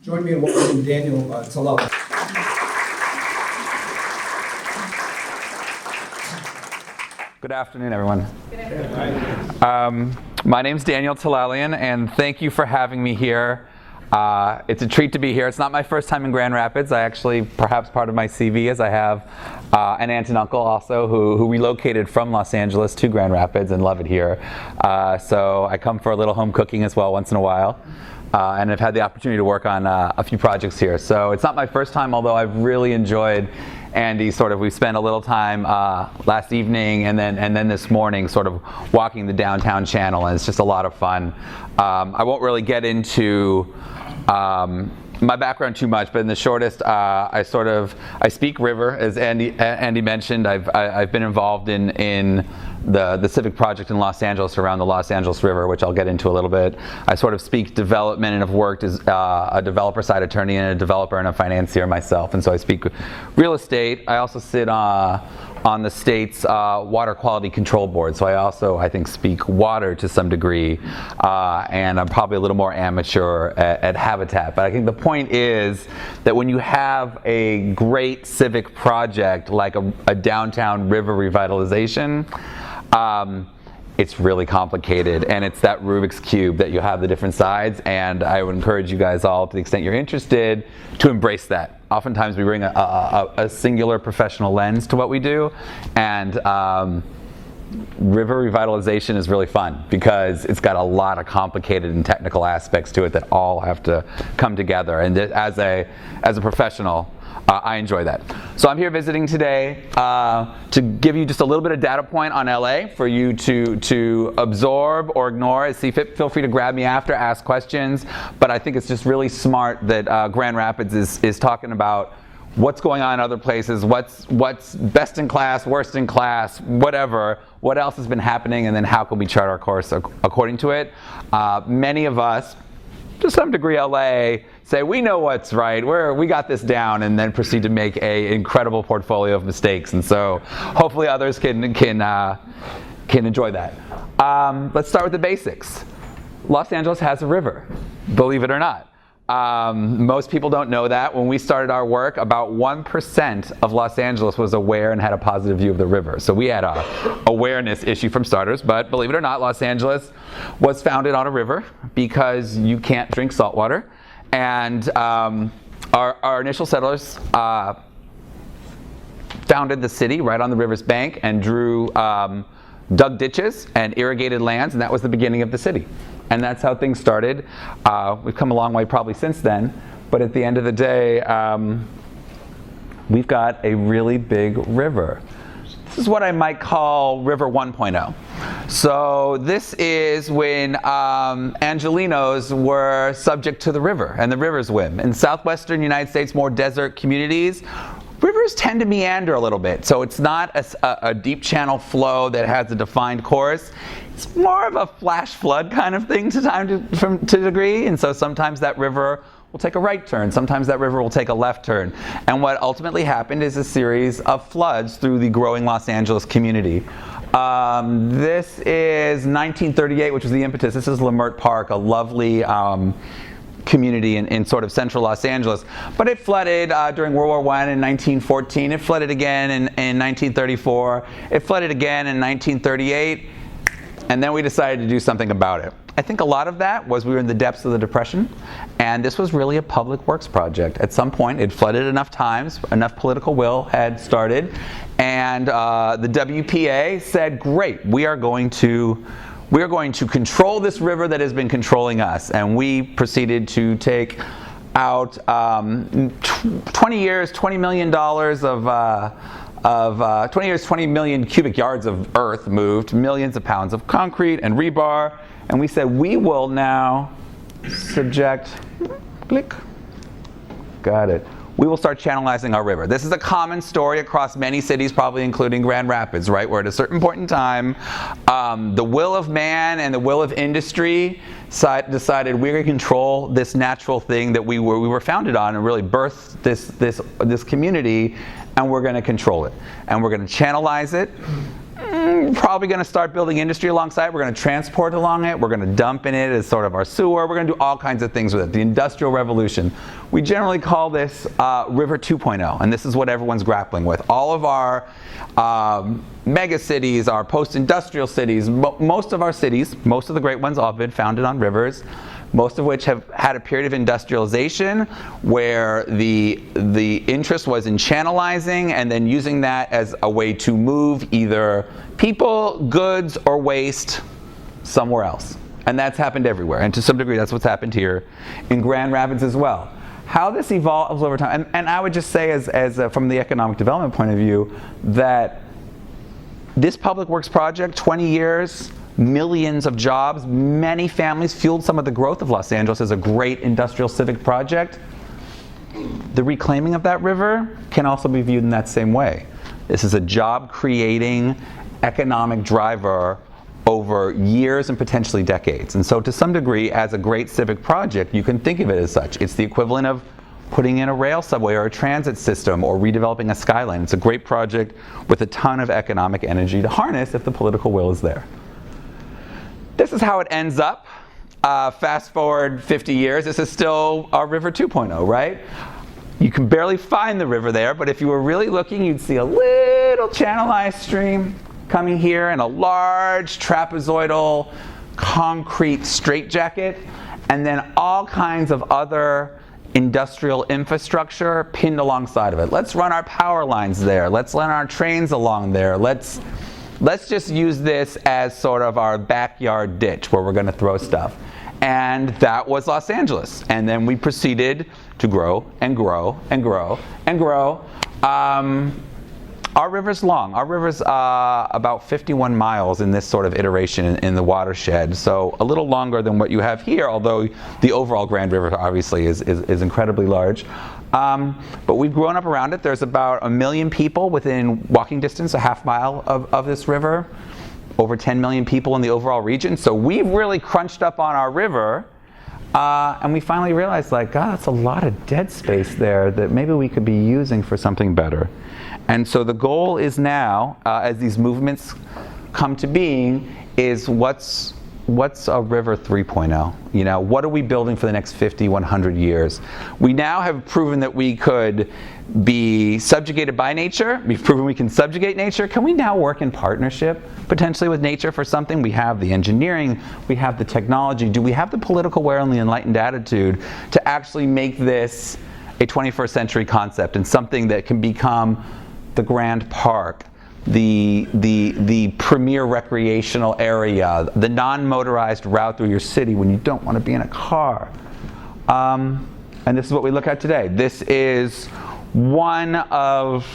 Join me in welcoming Daniel Tellalian. Good afternoon, everyone. Good afternoon. My name's Daniel Tellalian, and thank you for having me here. It's a treat to be here. It's not my first time in Grand Rapids. I actually, perhaps part of my CV is I have an aunt and uncle also who relocated from Los Angeles to Grand Rapids and love it here. So I come for a little home cooking as well once in a while. And I've had the opportunity to work on a few projects here. So it's not my first time, although I've really enjoyed Andy. We spent a little time last evening and then this morning sort of walking the downtown channel, and it's just a lot of fun. I won't really get into my background too much, but in the shortest, I speak river, as Andy mentioned. I've been involved in the civic project in Los Angeles around the Los Angeles River, which I'll get into a little bit. I sort of speak development and have worked as a developer side attorney and a developer and a financier myself, and so I speak real estate. I also sit on the state's water quality control board, so I think speak water to some degree, and I'm probably a little more amateur at habitat. But I think the point is that when you have a great civic project like a downtown river revitalization, it's really complicated, and it's that Rubik's Cube that you have the different sides, and I would encourage you guys all, to the extent you're interested, to embrace that. Oftentimes we bring a singular professional lens to what we do, and river revitalization is really fun because it's got a lot of complicated and technical aspects to it that all have to come together, and as a professional, I enjoy that. So I'm here visiting today to give you just a little bit of data point on LA for you to absorb or ignore as see fit. Feel free to grab me after, ask questions, but I think it's just really smart that Grand Rapids is talking about what's going on in other places, what's best in class, worst in class, whatever, what else has been happening, and then how can we chart our course according to it. Many of us, to some degree, LA, say we know what's right, we got this down, and then proceed to make an incredible portfolio of mistakes. And so hopefully others can enjoy that. Let's start with the basics. Los Angeles has a river, believe it or not. Most people don't know that. When we started our work, about 1% of Los Angeles was aware and had a positive view of the river. So we had a awareness issue from starters, but believe it or not, Los Angeles was founded on a river because you can't drink salt water. And our initial settlers founded the city right on the river's bank and dug ditches and irrigated lands, and that was the beginning of the city. And that's how things started. We've come a long way probably since then, but at the end of the day, we've got a really big river. This is what I might call River 1.0. So this is when Angelenos were subject to the river and the river's whim. In southwestern United States, more desert communities, rivers tend to meander a little bit. So it's not a deep channel flow that has a defined course. It's more of a flash flood kind of thing to a degree. And so sometimes that river will take a right turn. Sometimes that river will take a left turn. And what ultimately happened is a series of floods through the growing Los Angeles community. This is 1938, which was the impetus. This is Leimert Park, a lovely community in sort of central Los Angeles. But it flooded during World War I in 1914. It flooded again in 1934. It flooded again in 1938. And then we decided to do something about it. I think a lot of that was we were in the depths of the Depression, and this was really a public works project. At some point, it flooded enough times, enough political will had started, and the WPA said, great, we are going to control this river that has been controlling us. And we proceeded to take out 20 years, $20 million of 20 years, 20 million cubic yards of earth moved, millions of pounds of concrete and rebar, and we said we will now subject, click, got it. We will start channelizing our river. This is a common story across many cities, probably including Grand Rapids, right? Where at a certain point in time, the will of man and the will of industry decided we're going to control this natural thing that we were founded on and really birthed this community, and we're going to control it. And we're going to channelize it probably going to start building industry alongside. We're going to transport along it. We're going to dump in it as sort of our sewer. We're going to do all kinds of things with it. The Industrial Revolution. We generally call this River 2.0, and this is what everyone's grappling with. All of our mega cities, our post-industrial cities, most of our cities, most of the great ones, all have been founded on rivers, most of which have had a period of industrialization where the interest was in channelizing and then using that as a way to move either people, goods, or waste somewhere else. And that's happened everywhere. And to some degree, that's what's happened here in Grand Rapids as well. How this evolves over time, and I would just say from the economic development point of view, that this public works project, 20 years, millions of jobs, many families, fueled some of the growth of Los Angeles as a great industrial civic project. The reclaiming of that river can also be viewed in that same way. This is a job-creating economic driver over years and potentially decades. And so to some degree, as a great civic project, you can think of it as such. It's the equivalent of putting in a rail subway or a transit system or redeveloping a skyline. It's a great project with a ton of economic energy to harness if the political will is there. This is how it ends up. Fast forward 50 years, this is still our River 2.0, right? You can barely find the river there, but if you were really looking, you'd see a little channelized stream coming here and a large trapezoidal concrete straitjacket, and then all kinds of other industrial infrastructure pinned alongside of it. Let's run our power lines there. Let's run our trains along there. Let's just use this as sort of our backyard ditch where we're going to throw stuff. And that was Los Angeles. And then we proceeded to grow and grow and grow and grow. Our river's long. Our river's about 51 miles in this sort of iteration in the watershed. So a little longer than what you have here, although the overall Grand River obviously is incredibly large. But we've grown up around it. There's about 1 million people within walking distance, a half mile of this river. Over 10 million people in the overall region. So we've really crunched up on our river. And we finally realized, like, God, that's a lot of dead space there that maybe we could be using for something better. And so the goal is now, as these movements come to being, is what's a River 3.0? You know, what are we building for the next 50, 100 years? We now have proven that we could be subjugated by nature. We've proven we can subjugate nature. Can we now work in partnership, potentially with nature for something? We have the engineering, we have the technology. Do we have the political will and the enlightened attitude to actually make this a 21st century concept and something that can become the Grand Park, the premier recreational area, the non-motorized route through your city when you don't want to be in a car? And this is what we look at today. This is one of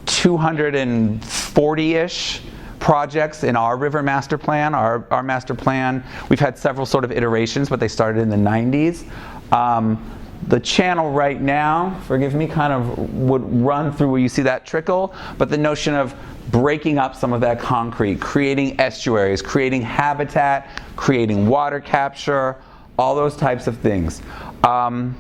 240-ish projects in our river master plan. Our master plan, we've had several sort of iterations, but they started in the 90s. The channel right now, forgive me, kind of would run through where you see that trickle, but the notion of breaking up some of that concrete, creating estuaries, creating habitat, creating water capture, all those types of things. LA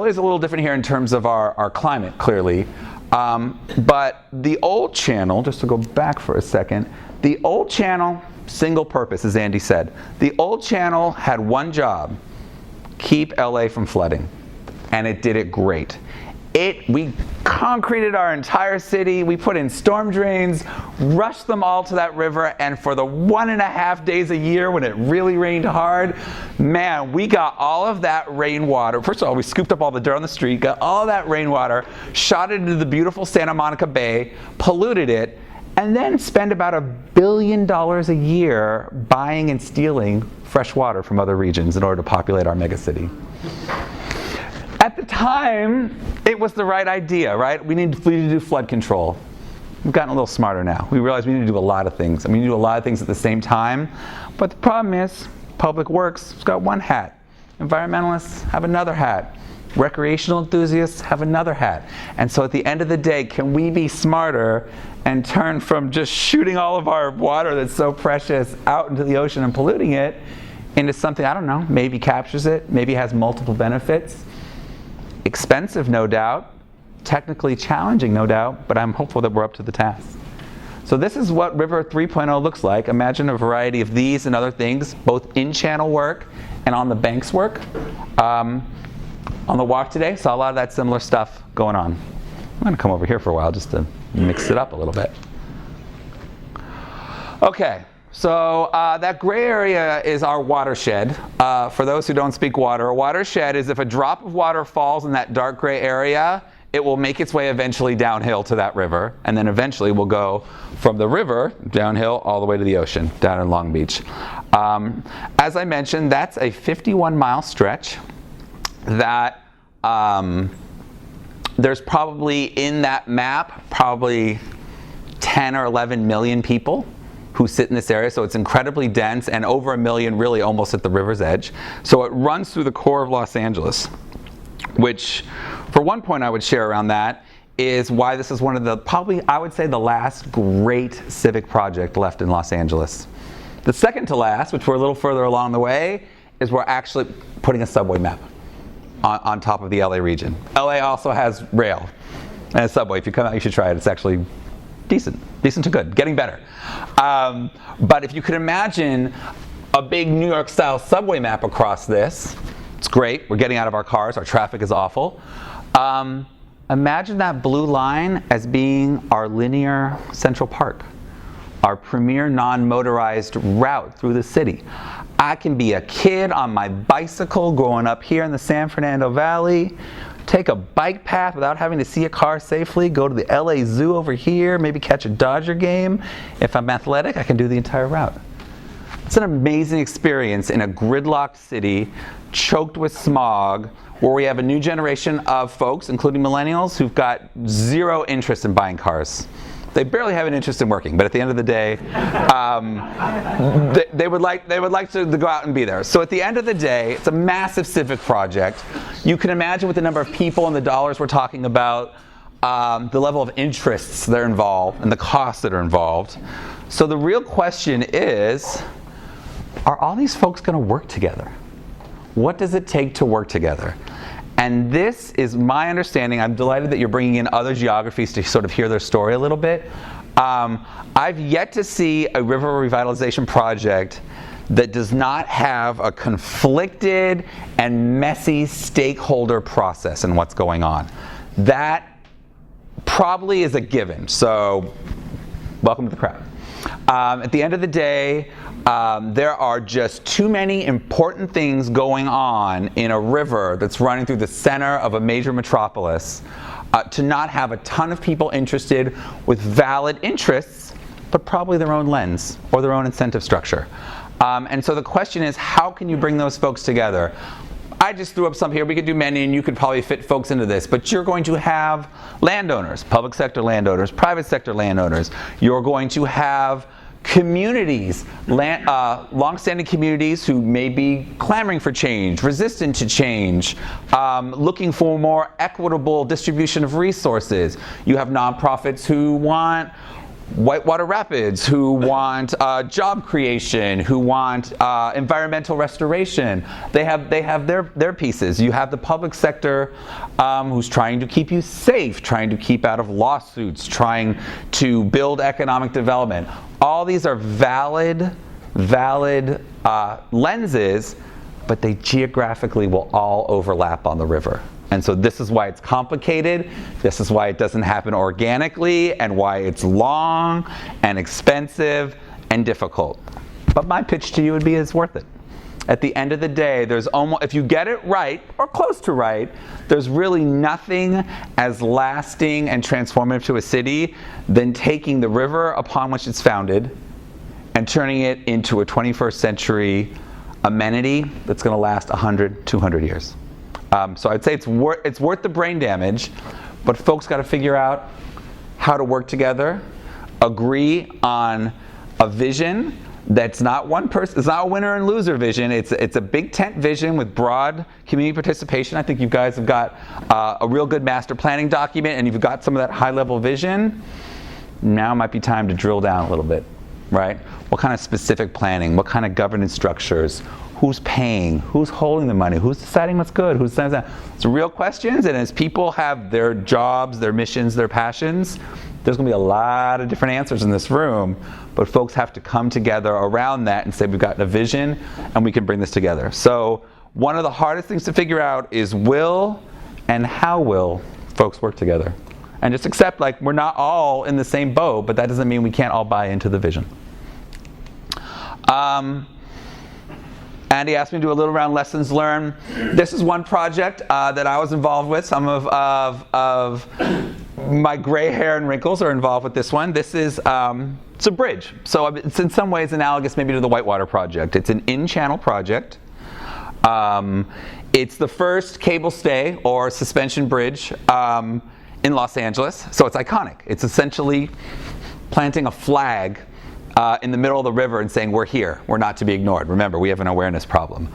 is a little different here in terms of our climate, clearly. But the old channel, just to go back for a second, the old channel, single purpose, as Andy said. The old channel had one job: keep LA from flooding. And it did it great. We concreted our entire city, we put in storm drains, rushed them all to that river, and for the 1.5 days a year when it really rained hard, man, we got all of that rainwater. First of all, we scooped up all the dirt on the street, got all of that rainwater, shot it into the beautiful Santa Monica Bay, polluted it, and then spend about $1 billion a year buying and stealing fresh water from other regions in order to populate our megacity. At the time, it was the right idea, right? We need to do flood control. We've gotten a little smarter now. We realize we need to do a lot of things. We need to do a lot of things at the same time. But the problem is, public works has got one hat. Environmentalists have another hat. Recreational enthusiasts have another hat. And so at the end of the day, can we be smarter and turn from just shooting all of our water that's so precious out into the ocean and polluting it into something, I don't know, maybe captures it, maybe has multiple benefits. Expensive, no doubt. Technically challenging, no doubt, but I'm hopeful that we're up to the task. So this is what River 3.0 looks like. Imagine a variety of these and other things, both in-channel work and on the banks work. On the walk today, saw a lot of that similar stuff going on. I'm going to come over here for a while just to mix it up a little bit. Okay, so that gray area is our watershed. For those who don't speak water, a watershed is if a drop of water falls in that dark gray area, it will make its way eventually downhill to that river, and then eventually will go from the river downhill all the way to the ocean down in Long Beach. As I mentioned, that's a 51-mile stretch that there's probably in that map probably 10 or 11 million people who sit in this area, so it's incredibly dense, and over 1 million really almost at the river's edge. So it runs through the core of Los Angeles, which, for one point I would share around that, is why this is one of the, probably I would say the last great civic project left in Los Angeles. The second to last, which we're a little further along the way, is we're actually putting a subway map on top of the LA region. LA also has rail and a subway. If you come out, you should try it. It's actually decent to good, getting better. But if you could imagine a big New York-style subway map across this, it's great. We're getting out of our cars. Our traffic is awful. Imagine that blue line as being our linear Central Park, our premier non-motorized route through the city. I can be a kid on my bicycle growing up here in the San Fernando Valley, take a bike path without having to see a car safely, go to the LA Zoo over here, maybe catch a Dodger game. If I'm athletic, I can do the entire route. It's an amazing experience in a gridlocked city, choked with smog, where we have a new generation of folks, including millennials, who've got zero interest in buying cars. They barely have an interest in working, but at the end of the day, they would like to go out and be there. So at the end of the day, it's a massive civic project. You can imagine with the number of people and the dollars we're talking about, the level of interests that are involved and the costs that are involved. So the real question is, are all these folks going to work together? What does it take to work together? And this is my understanding. I'm delighted that you're bringing in other geographies to sort of hear their story a little bit. I've yet to see a river revitalization project that does not have a conflicted and messy stakeholder process in what's going on. That probably is a given. So welcome to the crowd. At the end of the day, there are just too many important things going on in a river that's running through the center of a major metropolis to not have a ton of people interested with valid interests, but probably their own lens or their own incentive structure. And so the question is, how can you bring those folks together? I just threw up some here. We could do many, and you could probably fit folks into this. But you're going to have landowners, public sector landowners, private sector landowners. You're going to have communities, long-standing communities who may be clamoring for change, resistant to change, looking for more equitable distribution of resources. You have nonprofits who want Whitewater Rapids, who want job creation, who want environmental restoration. They have their pieces. You have the public sector who's trying to keep you safe, trying to keep out of lawsuits, trying to build economic development. All these are valid lenses, but they geographically will all overlap on the river. And so this is why it's complicated, this is why it doesn't happen organically, and why it's long and expensive and difficult. But my pitch to you would be it's worth it. At the end of the day, there's almost, if you get it right, or close to right, there's really nothing as lasting and transformative to a city than taking the river upon which it's founded and turning it into a 21st century amenity that's going to last 100, 200 years. So I'd say it's worth the brain damage, but folks got to figure out how to work together, agree on a vision that's not one person, it's not a winner and loser vision, it's a big tent vision with broad community participation. I think you guys have got a real good master planning document, and you've got some of that high level vision. Now might be time to drill down a little bit, right? What kind of specific planning, what kind of governance structures, who's paying, who's holding the money, who's deciding what's good, who's deciding that. It's real questions, and as people have their jobs, their missions, their passions, there's going to be a lot of different answers in this room, but folks have to come together around that and say we've got a vision and we can bring this together. So one of the hardest things to figure out is will and how will folks work together. And just accept, like, we're not all in the same boat, but that doesn't mean we can't all buy into the vision. Andy asked me to do a little around lessons learned. This is one project that I was involved with. Some of my gray hair and wrinkles are involved with this one. This is it's a bridge. So it's in some ways analogous maybe to the Whitewater project. It's an in-channel project. It's the first cable stay or suspension bridge in Los Angeles. So it's iconic. It's essentially planting a flag in the middle of the river and saying, we're here, we're not to be ignored. Remember, we have an awareness problem.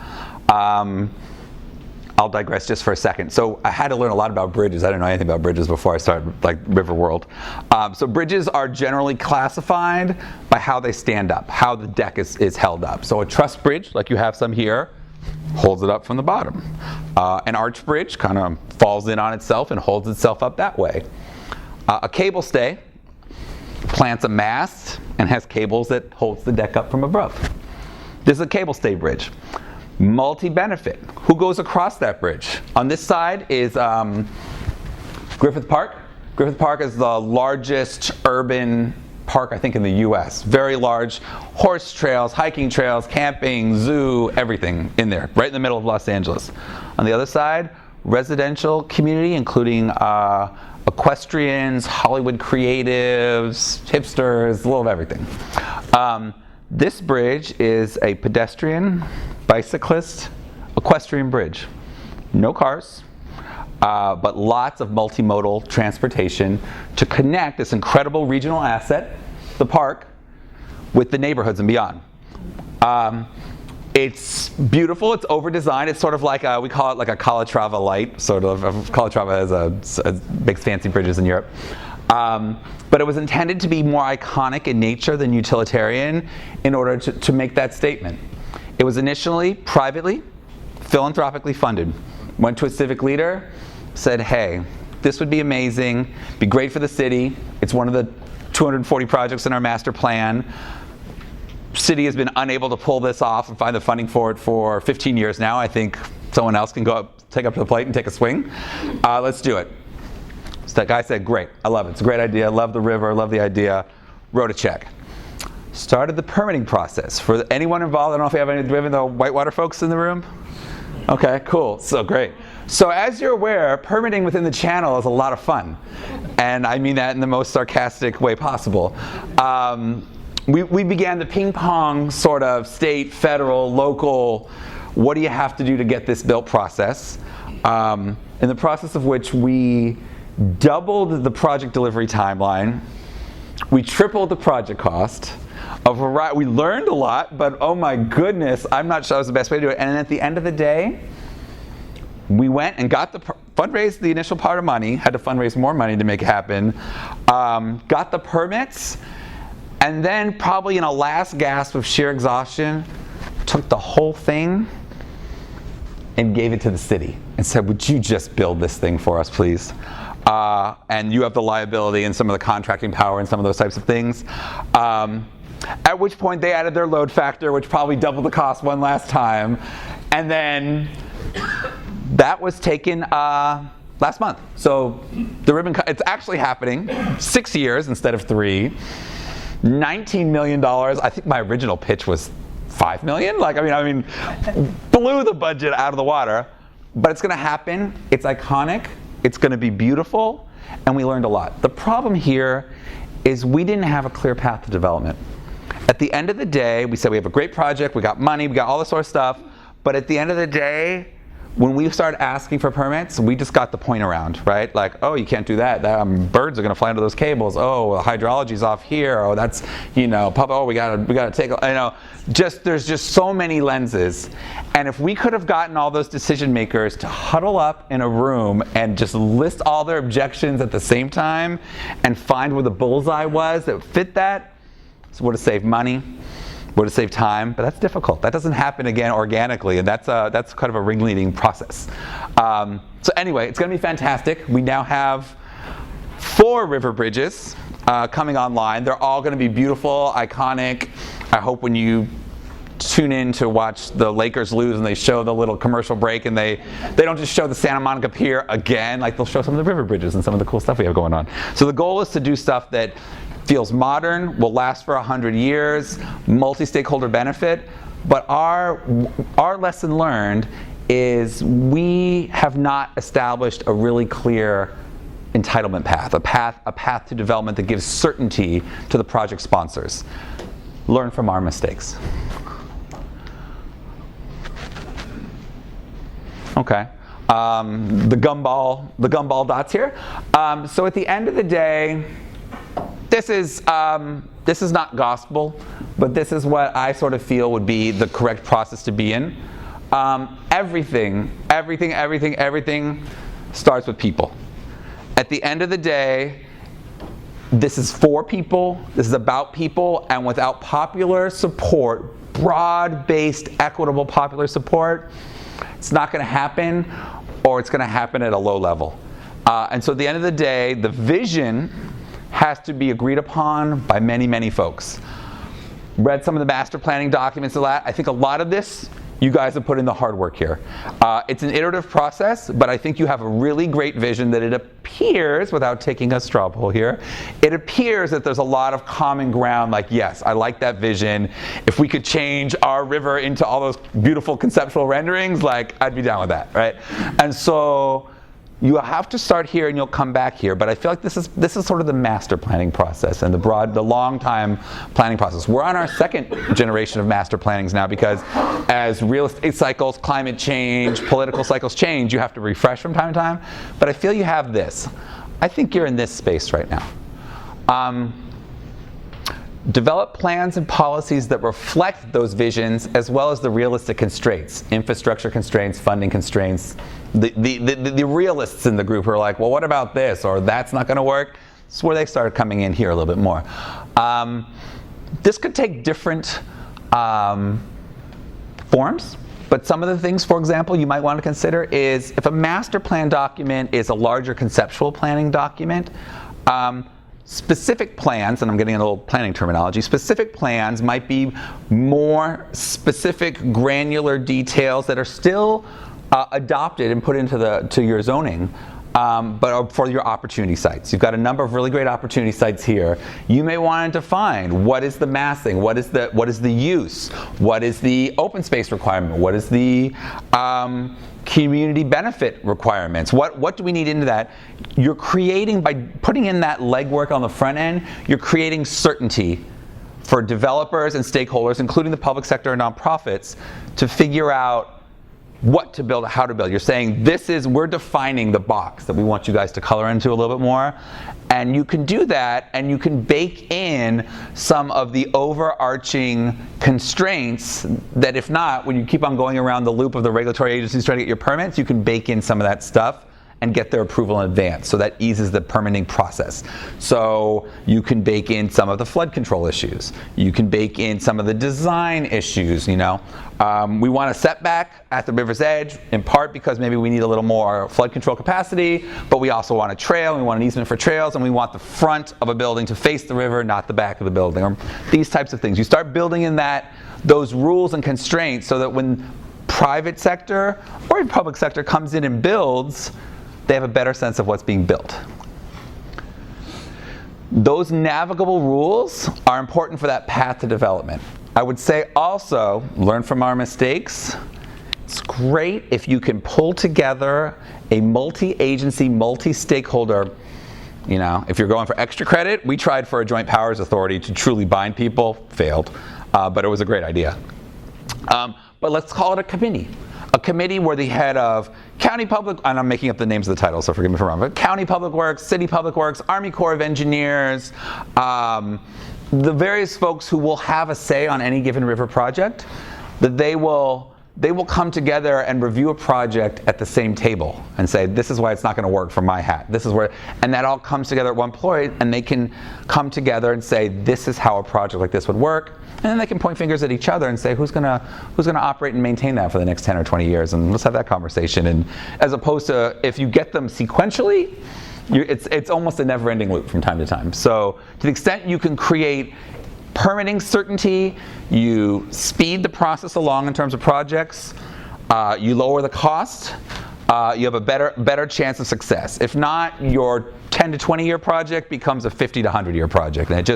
I'll digress just for a second. So I had to learn a lot about bridges. I didn't know anything about bridges before I started like River World. So bridges are generally classified by how they stand up, how the deck is held up. So a truss bridge, like you have some here, holds it up from the bottom. An arch bridge kind of falls in on itself and holds itself up that way. A cable stay plants a mast and has cables that holds the deck up from above. This is a cable stay bridge. Multi-benefit. Who goes across that bridge? On this side is Griffith Park. Griffith Park is the largest urban park, I think, in the US. Very large horse trails, hiking trails, camping, zoo, everything in there, right in the middle of Los Angeles. On the other side, residential community, including equestrians, Hollywood creatives, hipsters, a little of everything. This bridge is a pedestrian, bicyclist, equestrian bridge. No cars, but lots of multimodal transportation to connect this incredible regional asset, the park, with the neighborhoods and beyond. It's beautiful, it's over-designed. It's sort of like, we call it like a Calatrava light, sort of. Calatrava makes fancy bridges in Europe. But it was intended to be more iconic in nature than utilitarian in order to make that statement. It was initially privately, philanthropically funded. Went to a civic leader, said, hey, this would be amazing, be great for the city. It's one of the 240 projects in our master plan. City has been unable to pull this off and find the funding for it for 15 years now. I think someone else can go up, take up to the plate and take a swing. Let's do it. So that guy said, great, I love it. It's a great idea, love the river, love the idea. Wrote a check. Started the permitting process. For anyone involved, I don't know if we have any of the Whitewater folks in the room? Okay, cool, so great. So as you're aware, permitting within the channel is a lot of fun. And I mean that in the most sarcastic way possible. We began the ping pong sort of state, federal, local, what do you have to do to get this built process, in the process of which we doubled the project delivery timeline, we tripled the project cost, we learned a lot, but oh my goodness, I'm not sure that was the best way to do it. And at the end of the day, we went and got fundraised the initial part of money, had to fundraise more money to make it happen, got the permits, and then probably in a last gasp of sheer exhaustion, took the whole thing and gave it to the city and said, would you just build this thing for us, please? And you have the liability and some of the contracting power and some of those types of things. At which point they added their load factor, which probably doubled the cost one last time. And then that was taken last month. So the ribbon cut, it's actually happening, 6 years instead of 3. $19 million. I think my original pitch was $5 million. I mean, blew the budget out of the water. But it's going to happen. It's iconic. It's going to be beautiful. And we learned a lot. The problem here is we didn't have a clear path to development. At the end of the day, we said we have a great project, we got money, we got all this sort of stuff. But at the end of the day, when we started asking for permits, we just got the point around, right? Like, oh, you can't do that. Birds are going to fly into those cables. Oh, the hydrology's off here. Oh, that's, oh, we gotta take, there's just so many lenses. And if we could have gotten all those decision makers to huddle up in a room and just list all their objections at the same time and find where the bullseye was that fit that, it would have saved money, Would it save time? But that's difficult. That doesn't happen again organically, and that's kind of a ringleading process. So anyway, it's going to be fantastic. We now have 4 river bridges coming online. They're all going to be beautiful, iconic. I hope when you tune in to watch the Lakers lose and they show the little commercial break and they don't just show the Santa Monica Pier again, like they'll show some of the river bridges and some of the cool stuff we have going on. So the goal is to do stuff that feels modern, will last for 100 years, multi-stakeholder benefit, but our lesson learned is we have not established a really clear entitlement path, a path to development that gives certainty to the project sponsors. Learn from our mistakes. Okay, the gumball dots here. So at the end of the day, this is not gospel, but this is what I sort of feel would be the correct process to be in. Everything starts with people. At the end of the day, this is for people, this is about people, and without popular support, broad-based, equitable popular support, it's not going to happen, or it's going to happen at a low level. And so at the end of the day, the vision has to be agreed upon by many, many folks. Read some of the master planning documents a lot. I think a lot of this, you guys have put in the hard work here. It's an iterative process, but I think you have a really great vision that it appears, without taking a straw poll here, it appears that there's a lot of common ground, like, yes, I like that vision. If we could change our river into all those beautiful conceptual renderings, like, I'd be down with that, right? And so you have to start here and you'll come back here, but I feel like this is sort of the master planning process and the long time planning process. We're on our 2nd generation of master plannings now, because as real estate cycles, climate change, political cycles change, you have to refresh from time to time. But I feel you have this. I think you're in this space right now. Develop plans and policies that reflect those visions, as well as the realistic constraints, infrastructure constraints, funding constraints. The realists in the group are like, well, what about this? Or that's not going to work. It's where they started coming in here a little bit more. This could take different forms, but some of the things, for example, you might want to consider is if a master plan document is a larger conceptual planning document, specific plans, and I'm getting a little planning terminology, specific plans might be more specific granular details that are still adopted and put into your zoning, but are for your opportunity sites. You've got a number of really great opportunity sites here. You may want to define what is the massing, what is the use, what is the open space requirement, what is the community benefit requirements, what do we need into that? You're creating, by putting in that legwork on the front end, you're creating certainty for developers and stakeholders, including the public sector and nonprofits, to figure out what to build, how to build. You're saying we're defining the box that we want you guys to color into a little bit more. And you can do that, and you can bake in some of the overarching constraints that, if not, when you keep on going around the loop of the regulatory agencies trying to get your permits, you can bake in some of that stuff and get their approval in advance. So that eases the permitting process. So you can bake in some of the flood control issues. You can bake in some of the design issues, We want a setback at the river's edge, in part because maybe we need a little more flood control capacity, but we also want a trail, and we want an easement for trails, and we want the front of a building to face the river, not the back of the building, or these types of things. You start building in those rules and constraints so that when private sector or public sector comes in and builds, they have a better sense of what's being built. Those navigable rules are important for that path to development. I would say also, learn from our mistakes. It's great if you can pull together a multi-agency, multi-stakeholder, if you're going for extra credit, we tried for a joint powers authority to truly bind people, failed, but it was a great idea. But let's call it a committee where the head of county public, and I'm making up the names of the titles, so forgive me if I'm wrong, but county public works, city public works, Army Corps of Engineers, the various folks who will have a say on any given river project, that they will they will come together and review a project at the same table and say, this is why it's not going to work for my hat. This is where, and that all comes together at one point, and they can come together and say, this is how a project like this would work. And then they can point fingers at each other and say, who's gonna operate and maintain that for the next 10 or 20 years? And let's have that conversation. And as opposed to, if you get them sequentially, it's almost a never-ending loop from time to time. So to the extent you can create permitting certainty, you speed the process along in terms of projects, you lower the cost, you have a better chance of success. If not, your 10 to 20 year project becomes a 50 to 100 year project. And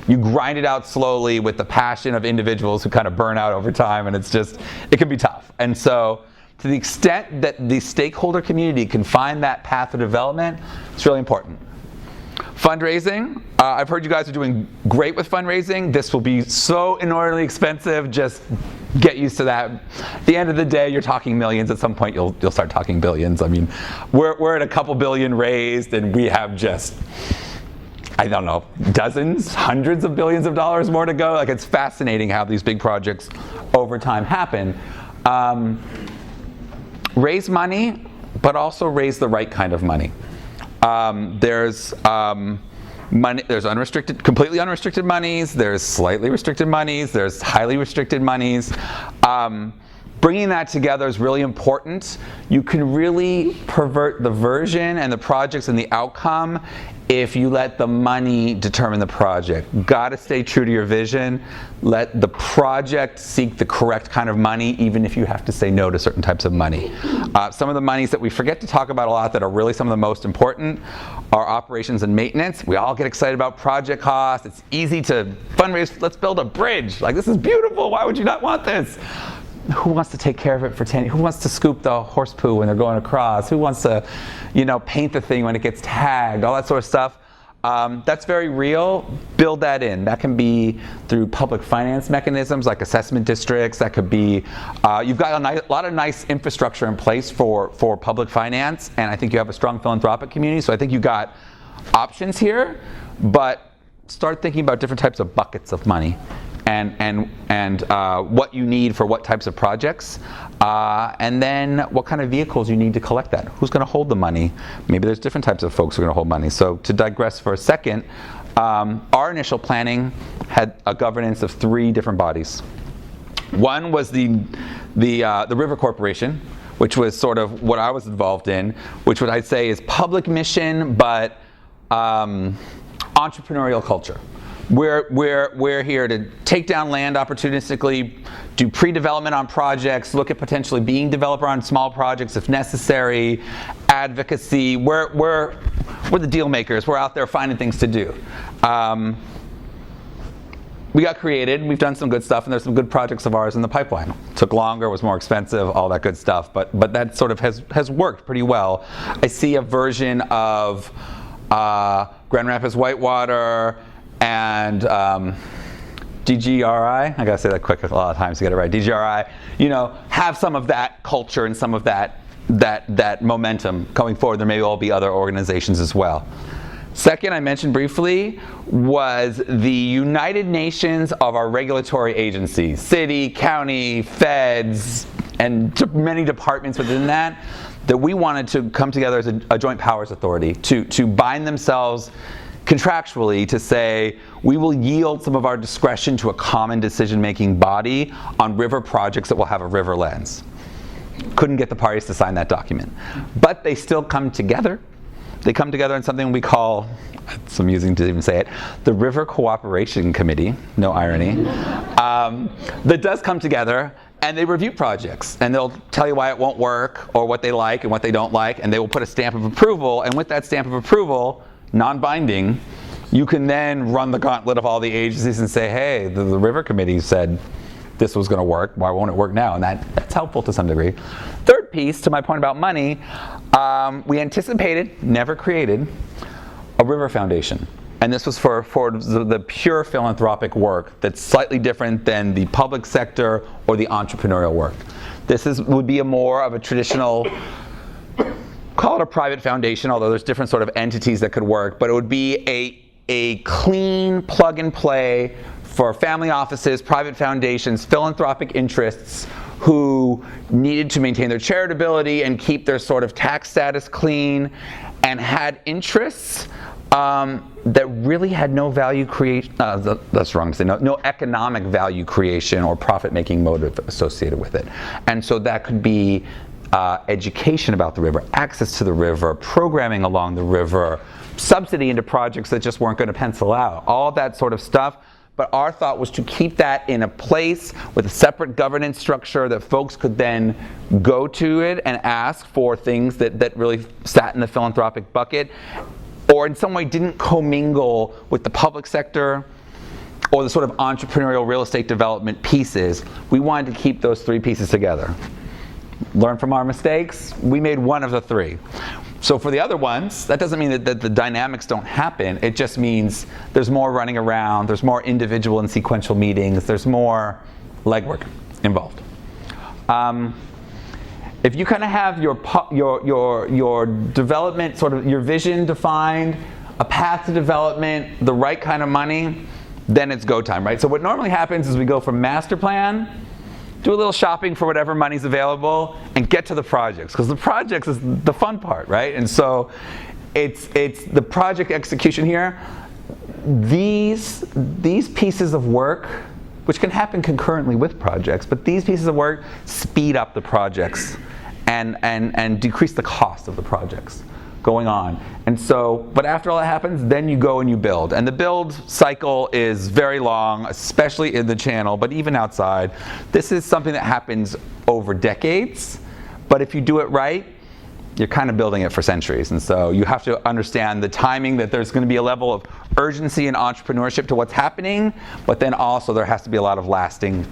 you grind it out slowly with the passion of individuals who kind of burn out over time, and it can be tough. And so to the extent that the stakeholder community can find that path of development, it's really important. Fundraising, I've heard you guys are doing great with fundraising. This will be so inordinately expensive, just get used to that. At the end of the day, you're talking millions. At some point, you'll start talking billions. I mean, we're at a couple billion raised, and we have just, I don't know, dozens, hundreds of billions of dollars more to go. Like, it's fascinating how these big projects over time happen. Raise money, but also raise the right kind of money. There's money. There's unrestricted, completely unrestricted monies. There's slightly restricted monies. There's highly restricted monies. Bringing that together is really important. You can really pervert the version and the projects and the outcome if you let the money determine the project. Got to stay true to your vision. Let the project seek the correct kind of money, even if you have to say no to certain types of money. Some of the monies that we forget to talk about a lot that are really some of the most important are operations and maintenance. We all get excited about project costs. It's easy to fundraise, let's build a bridge. Like, this is beautiful, why would you not want this? Who wants to take care of it for 10 years? Who wants to scoop the horse poo when they're going across? Who wants to, paint the thing when it gets tagged? All that sort of stuff. That's very real. Build that in. That can be through public finance mechanisms like assessment districts. That could be, you've got a lot of nice infrastructure in place for public finance, and I think you have a strong philanthropic community, so I think you got options here, but start thinking about different types of buckets of money. And what you need for what types of projects, and then what kind of vehicles you need to collect that. Who's going to hold the money? Maybe there's different types of folks who are going to hold money. So to digress for a second, our initial planning had a governance of 3 different bodies. One was the River Corporation, which was sort of what I was involved in, which what I'd say is public mission, but entrepreneurial culture. We're here to take down land opportunistically, do pre-development on projects, look at potentially being developer on small projects if necessary, advocacy. We're the deal makers. We're out there finding things to do. We got created. We've done some good stuff, and there's some good projects of ours in the pipeline. Took longer, was more expensive, all that good stuff. But that sort of has worked pretty well. I see a version of Grand Rapids Whitewater and DGRI, I gotta say that quick a lot of times to get it right, DGRI, have some of that culture and some of that momentum going forward. There may all be other organizations as well. Second, I mentioned briefly, was the United Nations of our regulatory agencies, city, county, feds, and many departments within that we wanted to come together as a joint powers authority to bind themselves contractually to say, we will yield some of our discretion to a common decision-making body on river projects that will have a river lens. Couldn't get the parties to sign that document. But they still come together. They come together in something we call, it's amusing to even say it, the River Cooperation Committee, no irony, that does come together, and they review projects, and they'll tell you why it won't work, or what they like and what they don't like, and they will put a stamp of approval, and with that stamp of approval, non-binding, you can then run the gauntlet of all the agencies and say, hey, the River Committee said this was going to work, why won't it work now? And that's helpful to some degree. Third piece, to my point about money, we anticipated, never created, a river foundation. And this was for the pure philanthropic work that's slightly different than the public sector or the entrepreneurial work. This would be more of a traditional, call it a private foundation, although there's different sort of entities that could work, but it would be a clean plug and play for family offices, private foundations, philanthropic interests, who needed to maintain their charitability and keep their sort of tax status clean, and had interests that really had no value creation, that's wrong to say, no economic value creation or profit-making motive associated with it. And so that could be education about the river, access to the river, programming along the river, subsidy into projects that just weren't going to pencil out, all that sort of stuff. But our thought was to keep that in a place with a separate governance structure that folks could then go to it and ask for things that really sat in the philanthropic bucket, or in some way didn't commingle with the public sector or the sort of entrepreneurial real estate development pieces. We wanted to keep those three pieces together. Learn from our mistakes. We made one of the three. So for the other ones, that doesn't mean that the dynamics don't happen. It just means there's more running around, there's more individual and sequential meetings, there's more legwork involved. If you kind of have your development, sort of your vision defined, a path to development, the right kind of money, then it's go time, right? So what normally happens is we go from master plan, do a little shopping for whatever money's available, and get to the projects, because the projects is the fun part, right? And so it's the project execution here. These pieces of work, which can happen concurrently with projects, but these pieces of work speed up the projects and decrease the cost of the projects going on. And so, but after all that happens, then you go and you build. And the build cycle is very long, especially in the channel, but even outside. This is something that happens over decades, but if you do it right, you're kind of building it for centuries. And so you have to understand the timing, that there's going to be a level of urgency and entrepreneurship to what's happening, but then also there has to be a lot of lasting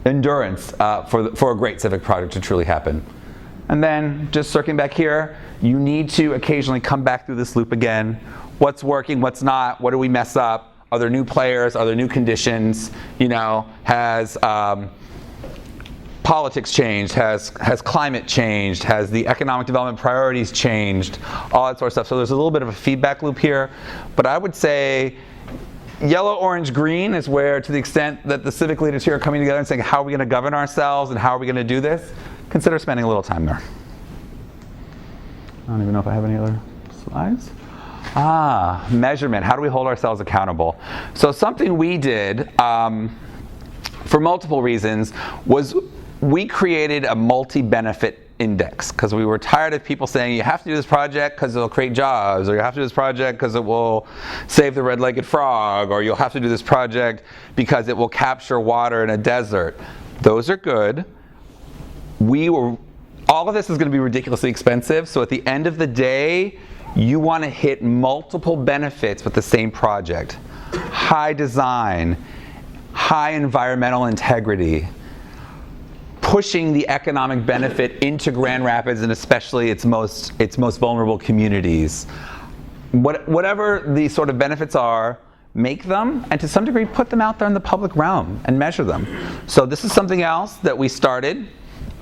endurance for a great civic project to truly happen. And then, just circling back here, you need to occasionally come back through this loop again. What's working, what's not, what do we mess up? Are there new players, are there new conditions? You know, has politics changed? Has climate changed? Has the economic development priorities changed? All that sort of stuff. So there's a little bit of a feedback loop here. But I would say yellow, orange, green is where, to the extent that the civic leaders here are coming together and saying, how are we going to govern ourselves and how are we going to do this? Consider spending a little time there. I don't even know if I have any other slides. Measurement. How do we hold ourselves accountable? So something we did for multiple reasons was we created a multi-benefit index, because we were tired of people saying you have to do this project because it'll create jobs, or you have to do this project because it will save the red-legged frog, or you'll have to do this project because it will capture water in a desert. Those are good. All of this is going to be ridiculously expensive, so at the end of the day, you want to hit multiple benefits with the same project. High design, high environmental integrity, pushing the economic benefit into Grand Rapids and especially its most vulnerable communities. Whatever the sort of benefits are, make them, and to some degree put them out there in the public realm and measure them. So this is something else that we started.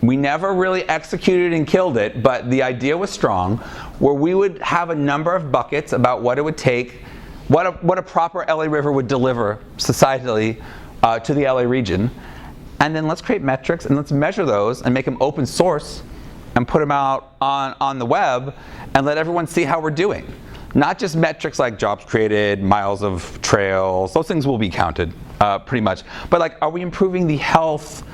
We never really executed and killed it, but the idea was strong, where we would have a number of buckets about what it would take, what a proper LA River would deliver societally to the LA region. And then let's create metrics and let's measure those and make them open source and put them out on the web and let everyone see how we're doing. Not just metrics like jobs created, miles of trails, those things will be counted pretty much. But like, are we improving the health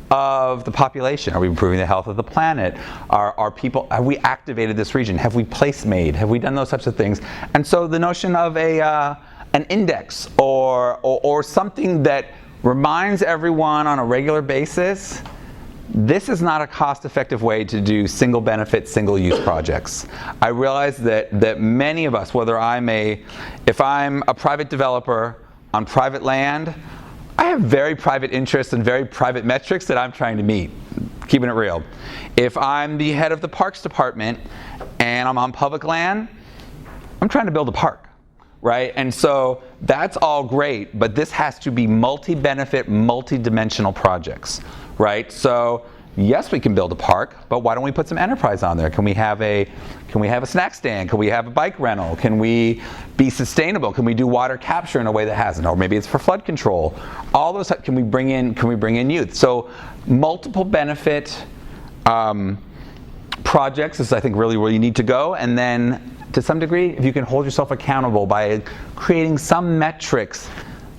of the population? Are we improving the health of the planet? Are people, have we activated this region? Have we place made? Have we done those types of things? And so the notion of an index or something that reminds everyone on a regular basis, this is not a cost-effective way to do single benefit, single use projects. I realize that many of us, if I'm a private developer on private land, I have very private interests and very private metrics that I'm trying to meet, keeping it real. If I'm the head of the parks department and I'm on public land, I'm trying to build a park, right? And so that's all great, but this has to be multi-benefit, multi-dimensional projects, right? So yes, we can build a park, but why don't we put some enterprise on there? Can we have a snack stand? Can we have a bike rental? Can we be sustainable? Can we do water capture in a way that hasn't? Or maybe it's for flood control. All those, can we bring in youth? So multiple benefit projects is, I think, really where you need to go. And then to some degree, if you can hold yourself accountable by creating some metrics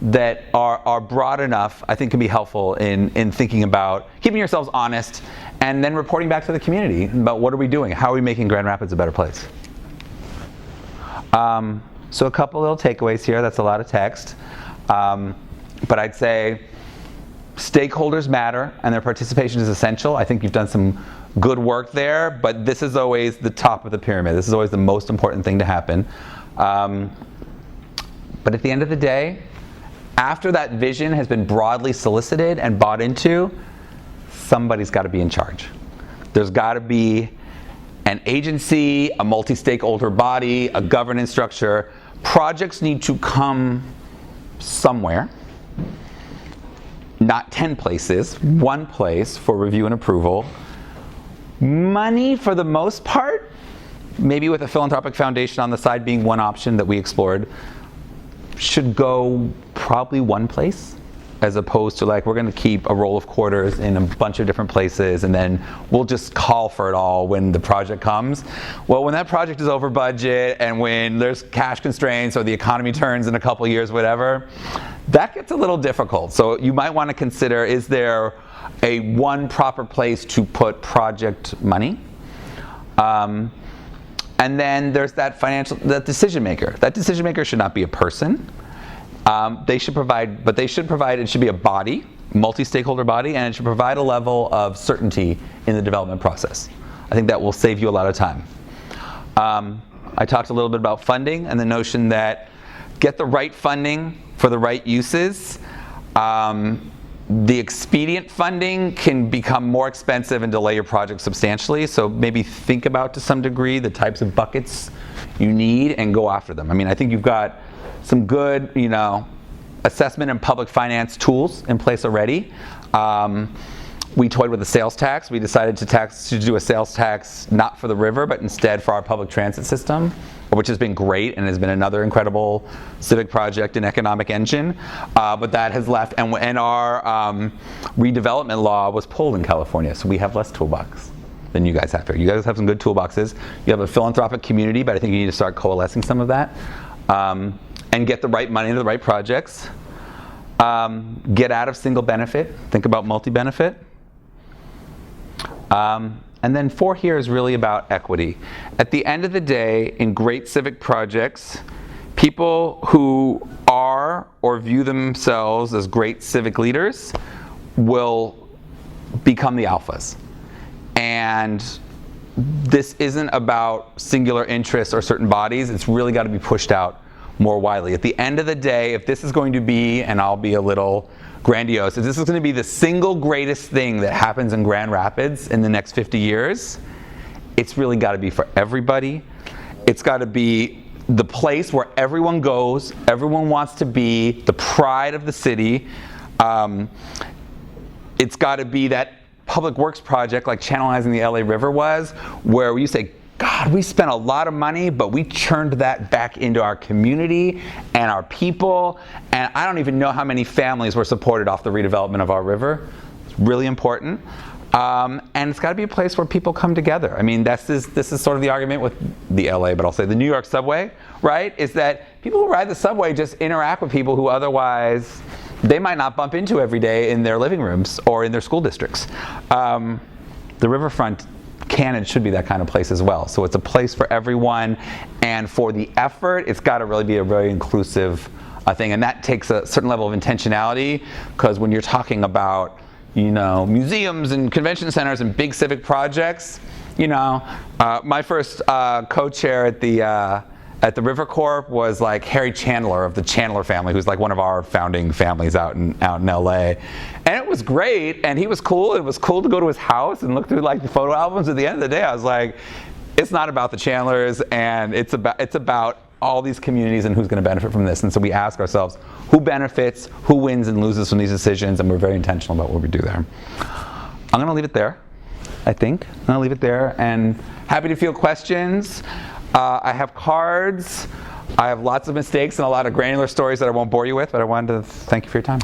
that are broad enough, I think can be helpful in thinking about keeping yourselves honest and then reporting back to the community about what are we doing? How are we making Grand Rapids a better place? So a couple little takeaways here. That's a lot of text. But I'd say stakeholders matter and their participation is essential. I think you've done some good work there, but this is always the top of the pyramid. This is always the most important thing to happen. But at the end of the day, after that vision has been broadly solicited and bought into, somebody's got to be in charge. There's got to be an agency, a multi-stakeholder body, a governance structure. Projects need to come somewhere, not 10 places, one place for review and approval. Money, for the most part, maybe with a philanthropic foundation on the side being one option that we explored, should go probably one place, as opposed to like, we're going to keep a roll of quarters in a bunch of different places and then we'll just call for it all when the project comes. Well, when that project is over budget and when there's cash constraints or the economy turns in a couple years, whatever, that gets a little difficult. So you might want to consider, is there a one proper place to put project money? And then there's that decision maker. That decision maker should not be a person. They should provide, it should be a body, multi-stakeholder body, and it should provide a level of certainty in the development process. I think that will save you a lot of time. I talked a little bit about funding and the notion that get the right funding for the right uses. The expedient funding can become more expensive and delay your project substantially, so maybe think about, to some degree, the types of buckets you need and go after them. I mean, I think you've got some good, assessment and public finance tools in place already. We toyed with the sales tax. We decided to do a sales tax not for the river, but instead for our public transit system, which has been great and has been another incredible civic project and economic engine. But that has left, and our redevelopment law was pulled in California, so we have less toolbox than you guys have here. You guys have some good toolboxes. You have a philanthropic community, but I think you need to start coalescing some of that and get the right money into the right projects. Get out of single benefit. Think about multi-benefit. And then 4 here is really about equity. At the end of the day, in great civic projects, people who are or view themselves as great civic leaders will become the alphas. And this isn't about singular interests or certain bodies. It's really got to be pushed out more widely. At the end of the day, if this is going to be, and I'll be a little grandiose, if this is going to be the single greatest thing that happens in Grand Rapids in the next 50 years, it's really got to be for everybody. It's got to be the place where everyone goes, everyone wants to be, the pride of the city. It's got to be that public works project like channelizing the LA River was, where you say, God, we spent a lot of money, but we churned that back into our community and our people, and I don't even know how many families were supported off the redevelopment of our river. It's really important. And it's got to be a place where people come together. I mean, this is sort of the argument with the LA, but I'll say the New York subway, right? Is that people who ride the subway just interact with people who otherwise they might not bump into every day in their living rooms or in their school districts. The riverfront can and should be that kind of place as well. So it's a place for everyone, and for the effort, it's got to really be a very inclusive thing, and that takes a certain level of intentionality, because when you're talking about, museums and convention centers and big civic projects, my first co-chair at the River Corp was like Harry Chandler of the Chandler family, who's like one of our founding families out in LA. And it was great, and he was cool. It was cool to go to his house and look through like the photo albums. At the end of the day, I was like, it's not about the Chandlers, and it's about all these communities and who's going to benefit from this. And so we ask ourselves, who benefits, who wins and loses from these decisions, and we're very intentional about what we do there. I'm going to leave it there. I think. I'll leave it there, and happy to field questions. I have cards. I have lots of mistakes and a lot of granular stories that I won't bore you with, but I wanted to thank you for your time.